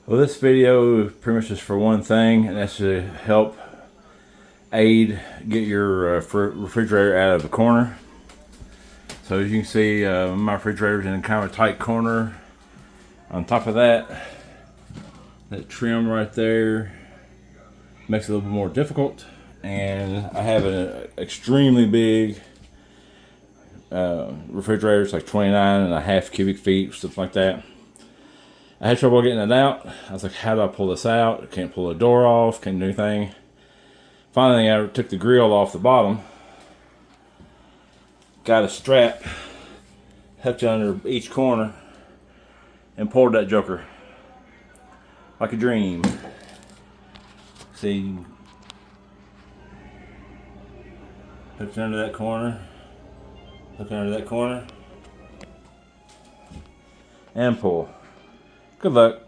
Well, this video is pretty much just for one thing, and that's to help aid get your refrigerator out of the corner. So as you can see, my refrigerator's in kind of a tight corner. On top of that, that trim right there makes it a little bit more difficult. And I have an extremely big refrigerator. It's like 29.5 cubic feet, stuff like that. I had trouble getting it out. I was like, how do I pull this out? I can't pull the door off, can't do anything. Finally, I took the grill off the bottom, got a strap, hooked it under each corner, and pulled that joker like a dream. See, hooked it under that corner, hooked it under that corner, and pull. Good luck.